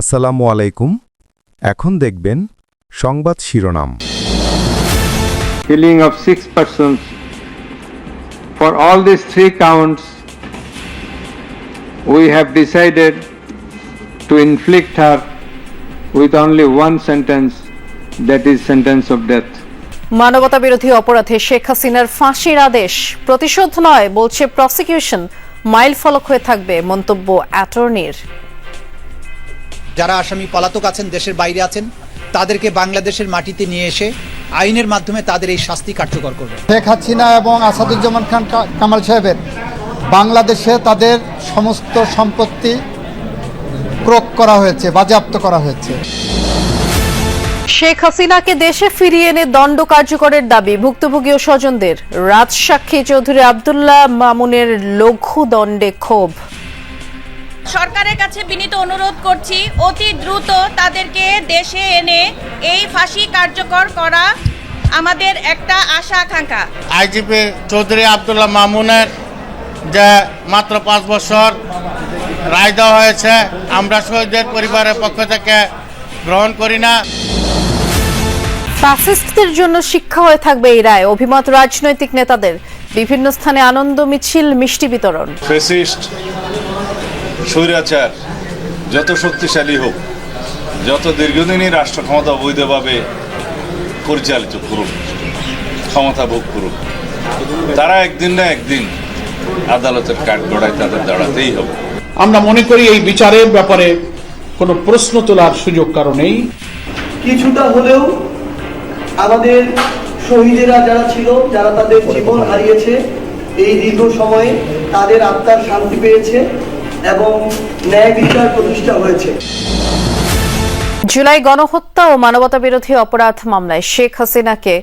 আসসালামু আলাইকুম। এখন দেখবেন সংবাদ শিরোনাম। Killing of 6 persons. For all these 3 counts, we have decided to inflict her with only one sentence, that is sentence of death. মানবতা বিরোধী অপরাধে শেখ হাসিনার ফাঁসির আদেশ প্রতিশোধ নয় বলছে প্রসিকিউশন, মাইল ফলক হয়ে থাকবে মন্তব্য অ্যাটর্নির। যারা আসামি পলাতক আছেন, দেশের বাইরে আছেন, তাদেরকে বাংলাদেশের মাটিতে নিয়ে এসে আইনের মাধ্যমে তাদের এই শাস্তি কার্যকর করবে। শেখ হাসিনা এবং আসাদুজ্জামান খান কামাল সাহেবের বাংলাদেশে তাদের সমস্ত সম্পত্তি ক্রোক করা হয়েছে, বাজেয়াপ্ত করা হয়েছে। শেখ হাসিনাকে দেশে ফিরিয়ে এনে দণ্ড কার্যকরের দাবি ভুক্তভোগী ও স্বজনদের। রাজসাক্ষী চৌধুরী আব্দুল্লাহ মামুনের লঘু দণ্ডে ক্ষোভ। সরকারের কাছে বিনীত অনুরোধ করছি, অতি দ্রুত তাদেরকে দেশে এনে এই ফাঁসি কার্যকর করা আমাদের একটা আশা আকাঙ্ক্ষা। আইজিপি চৌধুরী আব্দুল্লাহ মামুনের যে মাত্র 5 বছর রায় দেওয়া হয়েছে, আমরা শহীদদের পরিবারের পক্ষ থেকে গ্রহণ করি না। ফ্যাসিস্টদের জন্য শিক্ষা হয়ে থাকবে এই রায়, অভিমত রাজনৈতিক নেতাদের। বিভিন্ন স্থানে আনন্দ মিছিল, মিষ্টি বিতরণ। ফ্যাসিস্ট স্বৈরাচার যত শক্তিশালী হোক, যত দীর্ঘদিনই রাষ্ট্র ক্ষমতা অবৈধভাবে পরিচালিত করুক, ক্ষমতা ভোগ করুক, তারা একদিন না একদিন আদালতের কাঠগড়ায় তাদের দাঁড়াতেই হবে। আমরা মনে করি এই বিচারের ব্যাপারে কোনো প্রশ্ন তোলার সুযোগ কারো নেই। কিছুটা হলেও আমাদের শহীদেরা যারা ছিল, যারা তাদের জীবন হারিয়েছে এই দীর্ঘ সময়ে, তাদের আত্মার শান্তি পেয়েছে এবং ন্যায় বিচার প্রতিষ্ঠা হয়েছে। জুলাই গণহত্যা ও মানবতা বিরোধী অপরাধ মামলায় শেখ হাসিনাকে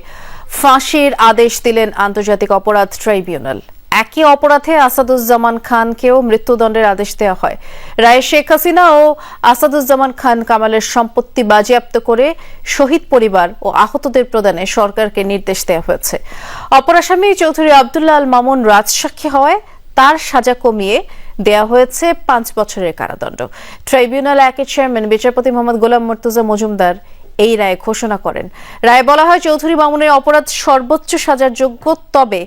ফাঁসির আদেশ দিলেন আন্তর্জাতিক অপরাধ ট্রাইব্যুনাল। একই অপরাধে আসাদুজ্জামান খানকেও মৃত্যুদণ্ডের আদেশ দেওয়া হয়। রায়ে শেখ হাসিনা ও আসাদুজ্জামান খান কামালের সম্পত্তি বাজেয়াপ্ত করে শহীদ পরিবার ও আহতদের প্রদানে সরকারকে নির্দেশ দেওয়া হয়েছে। অপর আসামি চৌধুরী আব্দুল্লাহ আল মামুন রাজসাক্ষী হওয়ায় তার সাজা কমিয়ে দেয়া হয়েছে 5 বছরের কারাদণ্ড। ট্রাইব্যুনাল একের চেয়ারম্যান বিচারপতি মোহাম্মদ গোলাম মুর্তজা মজুমদার এই রায় ঘোষণা করেন। রায়ে বলা হয়, চৌধুরী মামুনের অপরাধ সর্বোচ্চ সাজার যোগ্য, তবে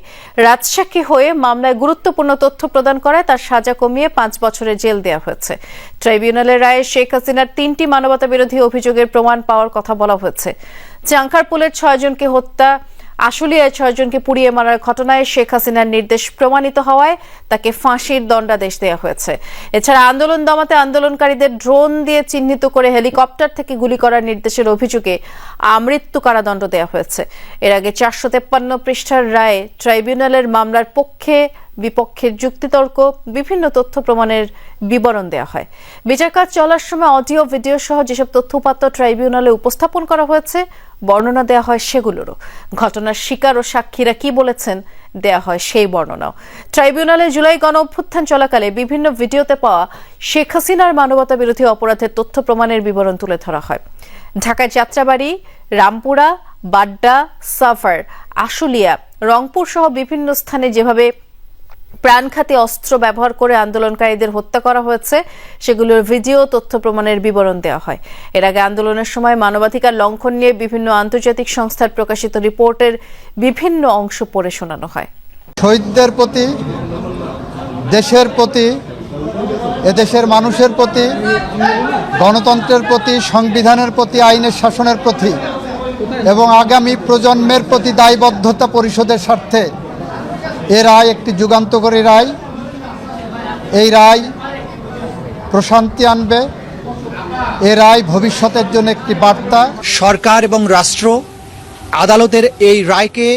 রাজসাক্ষী হয়ে মামলায় গুরুত্বপূর্ণ তথ্য প্রদান করায় তার সাজা কমিয়ে 5 বছরের জেল দেওয়া হয়েছে। ট্রাইব্যুনালের রায়ে শেখ হাসিনার 3টি মানবতা বিরোধী অভিযোগের প্রমাণ পাওয়ার কথা বলা হয়েছে। চাংখারপুলের 6 জনকে হত্যা, আশুলিয়ায় 6 জনকে পুড়িয়ে মারার ঘটনায় শেখ হাসিনার নির্দেশ প্রমাণিত হওয়ায় তাকে ফাঁসির দণ্ডাদেশ দেওয়া হয়েছে। এছাড়া আন্দোলন দমাতে আন্দোলনকারীদের ড্রোন দিয়ে চিহ্নিত করে হেলিকপ্টার থেকে গুলি করার নির্দেশের অভিযোগে আমৃত্যু কারাদণ্ড দেওয়া হয়েছে। এর আগে 453 পৃষ্ঠার রায়ে ট্রাইব্যুনালের মামলার পক্ষে বিপক্ষের যুক্তিতর্ক, বিভিন্ন তথ্য প্রমাণের বিবরণ দেওয়া হয়। বিচার কাজ চলার সময় অডিও, ভিডিও সহ যেসব তথ্য উপাত্ত ট্রাইব্যুনালে উপস্থাপন করা হয়েছে বর্ণনা দেওয়া হয় সেগুলোরও। ঘটনার শিকার ও সাক্ষীরা কি বলেছেন দেওয়া হয় সেই বর্ণনাও। ট্রাইব্যুনালে জুলাই গণ অভ্যুত্থান চলাকালে বিভিন্ন ভিডিওতে পাওয়া শেখ হাসিনার মানবতা বিরোধী অপরাধের তথ্য প্রমাণের বিবরণ তুলে ধরা হয়। ঢাকার যাত্রাবাড়ি, রামপুরা, বাড্ডা, সাফার, আশুলিয়া, রংপুর সহ বিভিন্ন স্থানে যেভাবে প্রাণঘাতী অস্ত্র ব্যবহার করে আন্দোলনকারীদের হত্যা করা হয়েছে সেগুলোর ভিডিও, তথ্য প্রমাণের বিবরণ দেওয়া হয়। এর আগে আন্দোলনের সময় মানবাধিকার লঙ্ঘন নিয়ে বিভিন্ন আন্তর্জাতিক সংস্থার প্রকাশিত রিপোর্টের বিভিন্ন অংশ পড়ে শোনানো হয়। শহীদদের প্রতি, দেশের প্রতি, এদেশের মানুষের প্রতি, গণতন্ত্রের প্রতি, সংবিধানের প্রতি, আইনের শাসনের প্রতি এবং আগামী প্রজন্মের প্রতি দায়বদ্ধতা পরিশোধের স্বার্থে এ রায় একটি যুগান্তকারী রায়। এই রায় প্রশান্তি আনবে, এ রায় ভবিষ্যতের জন্য একটি বার্তা। সরকার এবং রাষ্ট্র আদালতের এই রায়কে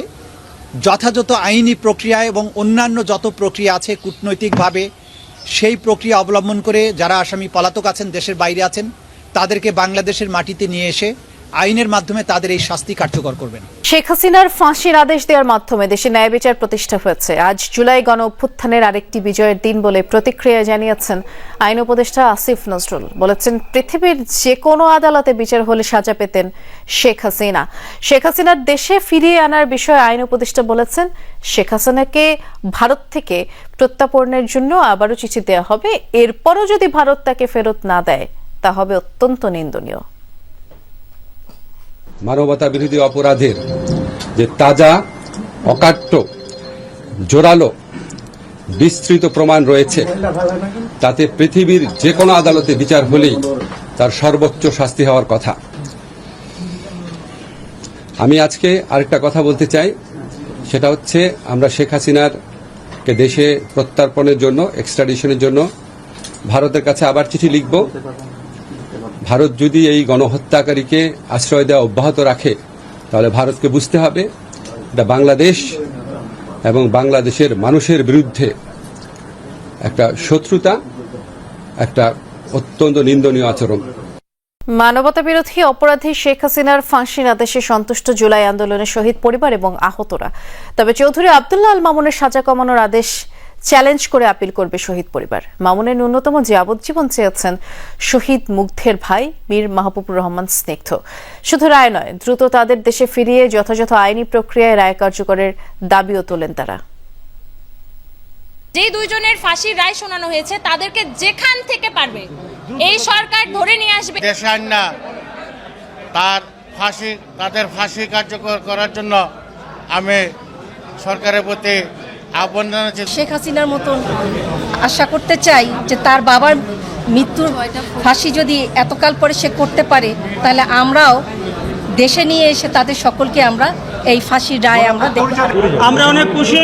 যথাযথ আইনি প্রক্রিয়া এবং অন্যান্য যত প্রক্রিয়া আছে কূটনৈতিকভাবে সেই প্রক্রিয়া অবলম্বন করে যারা আসামি পলাতক আছেন, দেশের বাইরে আছেন, তাদেরকে বাংলাদেশের মাটিতে নিয়ে এসে আইনের মাধ্যমে তাদের এই শাস্তি কার্যকর করবেন। শেখ হাসিনার ফাঁসির আদেশ দেওয়ার মাধ্যমে দেশে ন্যায় বিচার প্রতিষ্ঠা হয়েছে। আজ জুলাই গণ অভ্যুত্থানের আরেকটি বিজয়ের দিন বলে প্রতিক্রিয়া জানিয়েছেন আইন উপদেষ্টা আসিফ নজরুল। বলেছেন, পৃথিবীর যে কোনো আদালতে বিচার হলে সাজা পেতেন শেখ হাসিনা। শেখ হাসিনার দেশে ফিরিয়ে আনার বিষয়ে আইন উপদেষ্টা বলেছেন, শেখ হাসিনাকে ভারত থেকে প্রত্যাপনের জন্য আবারও চিঠি দেওয়া হবে। এরপরও যদি ভারত তাকে ফেরত না দেয় তা হবে অত্যন্ত নিন্দনীয়। মানবতা বিরোধী অপরাধের যে তাজা, অকাট্য, জোরালো, বিস্তৃত প্রমাণ রয়েছে, তাতে পৃথিবীর যে কোনো আদালতে বিচার হলেই তার সর্বোচ্চ শাস্তি হওয়ার কথা। আমি আজকে আরেকটা কথা বলতে চাই, সেটা হচ্ছে আমরা শেখ হাসিনার কে দেশে প্রত্যর্পণের জন্য, এক্সট্রাডিশনের জন্য ভারতের কাছে আবার চিঠি লিখব। ভারত যদি এই গণহত্যাকারীকে আশ্রয় দেওয়া অব্যাহত রাখে, তাহলে ভারতকে বুঝতে হবে এটা বাংলাদেশ এবং বাংলাদেশের মানুষের বিরুদ্ধে একটা শত্রুতা, একটা অত্যন্ত নিন্দনীয় আচরণ। মানবতা বিরোধী অপরাধী শেখ হাসিনার ফাঁসির আদেশে সন্তুষ্ট জুলাই আন্দোলনের শহীদ পরিবার এবং আহতরা। তবে চৌধুরী আব্দুল্লাহ আল মামুনের সাজা কমানোর আদেশ চ্যালেঞ্জ করে আপিল করবে শহীদ পরিবার। মামুনের ন্যূনতম যাবজ্জীবন চেয়েছেন শহীদ মুগ্ধের ভাই মীর মাহবুবুর রহমান স্নিগ্ধ। শুধু রায় নয়, দ্রুত তাদের দেশে ফিরিয়ে যথাযথ আইনি প্রক্রিয়ায় রায় কার্যকরের দাবিও তোলেন তারা। যে দুইজনের ফাঁসির রায় শোনানো হয়েছে তাদেরকে যেখান থেকে পারবে এই সরকার ধরে নিয়ে আসবে। দেশে আইনা তাদের ফাঁসি কার্যকর করার জন্য আমি সরকারের প্রতি আহ্বান জানাচ্ছি। শেখ হাসিনার মতন আশা করতে চাই যে তার বাবার মৃত্যুর ফাঁসি যদি এতকাল পরে সে করতে পারে, তাহলে আমরাও দেশে নিয়ে এসে তাদের সকলকে আমরা এই ফাঁসির রায় আমরা দেখব। আমরা অনেক খুশি।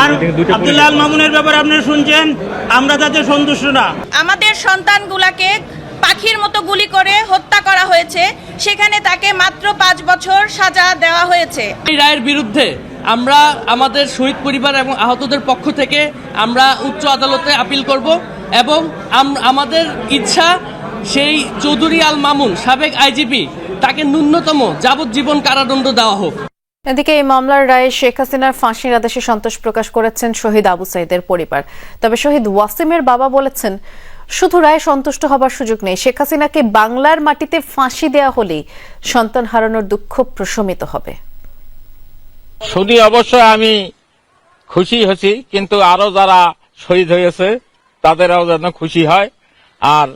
আর আব্দুল্লাহ আল মামুনের ব্যাপারে আপনারা শুনছেন, আমরা তাতে সন্তুষ্ট না। আমাদের সন্তানগুলাকে পাখির মতো গুলি করে হত্যা করা হয়েছে, সেখানে তাকে মাত্র 5 বছর সাজা দেওয়া হয়েছে। এই রায়ের বিরুদ্ধে আমরা আমাদের শহীদ পরিবার এবং আহতদের পক্ষ থেকে আমরা উচ্চ আদালতে আপিল করব এবং আমাদের ইচ্ছা সেই চৌধুরী আল মামুন সাবেক আইজিপি তাকে ন্যূনতম যাবজ্জীবন কারাদণ্ড দেওয়া হোক। এদিকে এই মামলার রায়ে শেখ হাসিনার ফাঁসির আদেশে সন্তোষ প্রকাশ করেছেন শহীদ আবু সাইদের পরিবার। তবে শহীদ ওয়াসিমের বাবা বলেছেন, শুধু রায়ে সন্তুষ্ট হবার সুযোগ নেই। শেখ হাসিনাকে বাংলার মাটিতে ফাঁসি দেয়া হলেই সন্তান হারানোর দুঃখ প্রশমিত হবে। শুনি অবশ্য আমি খুশি হয়েছি, কিন্তু আরো যারা শহীদ হয়েছে তাদেরও যেন খুশি হয়। আর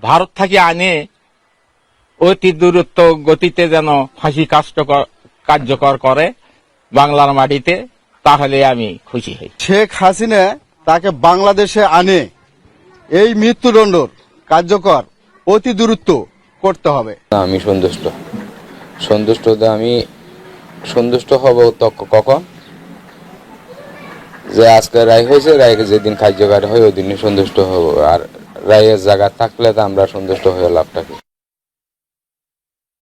ভারত থেকে আনে অতি দূরত্ব গতিতে যেন ফাঁসি কার্যকর করে বাংলার মাটিতে, তাহলে আমি খুশি হই। শেখ হাসিনা তাকে বাংলাদেশে আনে এই মৃত্যুদণ্ড কার্যকর অতি দ্রুত করতে হবে। আমি সন্তুষ্ট হব কখন, যে আজকে রায় হয়েছে, রায়কে যেদিন কার্যকর হয় ওই দিনই সন্তুষ্ট হব। আর রায়ের জায়গা থাকলে তো আমরা সন্তুষ্ট হয়ে লাভটা কি।